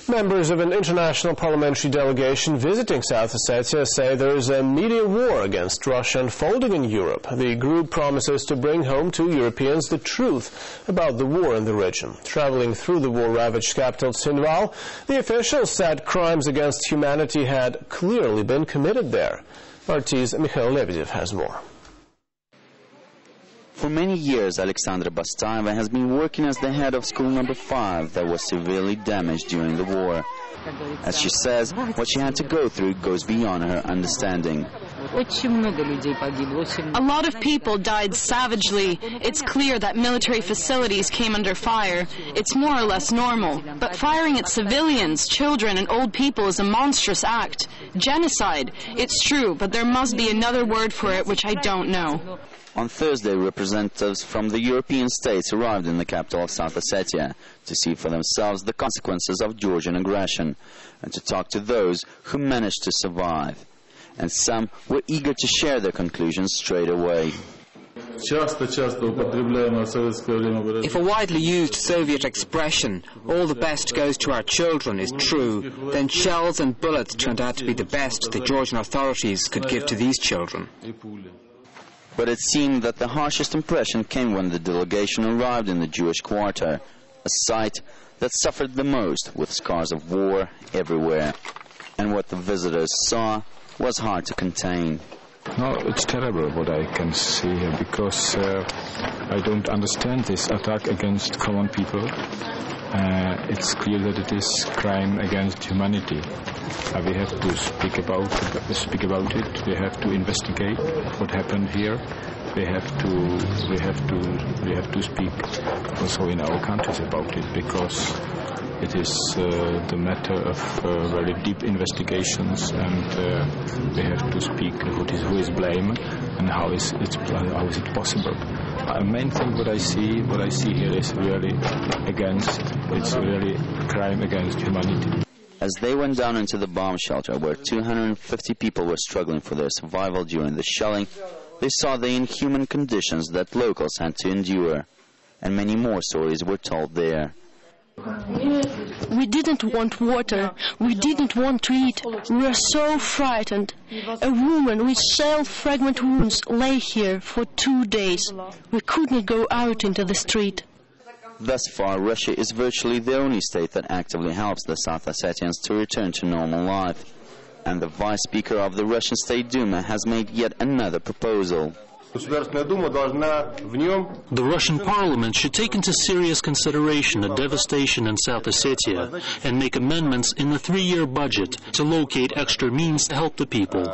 Members of an international parliamentary delegation visiting South Ossetia say there is a media war against Russia unfolding in Europe. The group promises to bring home to Europeans the truth about the war in the region. Traveling through the war-ravaged capital Tskhinval, the officials said crimes against humanity had clearly been committed there. RT's Mikhail Lebedev has more. For many years, Alexandra Bastaeva has been working as the head of school number 5 that was severely damaged during the war. As she says, what she had to go through goes beyond her understanding. A lot of people died savagely. It's clear that military facilities came under fire. It's more or less normal. But firing at civilians, children and old people is a monstrous act. Genocide. It's true, but there must be another word for it which I don't know. On Thursday, representatives from the European states arrived in the capital of South Ossetia to see for themselves the consequences of Georgian aggression and to talk to those who managed to survive. And some were eager to share their conclusions straight away. If a widely used Soviet expression, all the best goes to our children, is true, then shells and bullets turned out to be the best the Georgian authorities could give to these children. But it seemed that the harshest impression came when the delegation arrived in the Jewish quarter, a site that suffered the most with scars of war everywhere. And what the visitors saw was hard to contain. No, it's terrible what I can see here, because I don't understand this attack against common people. It's clear that it is crime against humanity. We have to speak about it. We have to investigate what happened here. We have to speak also in our countries about it, because it is the matter of very deep investigations, and we have to speak who is blamed and how is it possible. The main thing what I see here is really crime against humanity. As they went down into the bomb shelter where 250 people were struggling for their survival during the shelling, they saw the inhuman conditions that locals had to endure, and many more stories were told there. We didn't want water, we didn't want to eat, we were so frightened. A woman with shell fragment wounds lay here for 2 days. We couldn't go out into the street. Thus far, Russia is virtually the only state that actively helps the South Ossetians to return to normal life. And the Vice Speaker of the Russian State Duma has made yet another proposal. The Russian Parliament should take into serious consideration the devastation in South Ossetia and make amendments in the 3-year budget to locate extra means to help the people.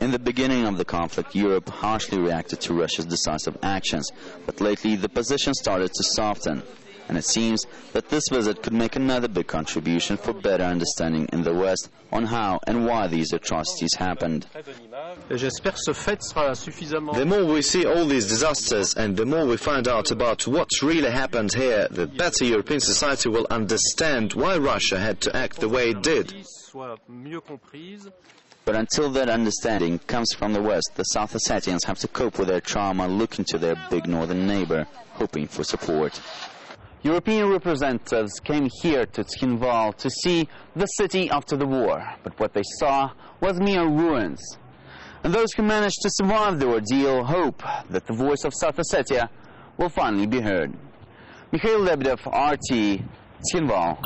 In the beginning of the conflict, Europe harshly reacted to Russia's decisive actions, but lately the position started to soften. And it seems that this visit could make another big contribution for better understanding in the West on how and why these atrocities happened. The more we see all these disasters and the more we find out about what really happened here, the better European society will understand why Russia had to act the way it did. But until that understanding comes from the West, the South Ossetians have to cope with their trauma, looking to their big northern neighbor, hoping for support. European representatives came here to Tskhinval to see the city after the war, but what they saw was mere ruins. And those who managed to survive the ordeal hope that the voice of South Ossetia will finally be heard. Mikhail Lebedev, RT, Tskhinval.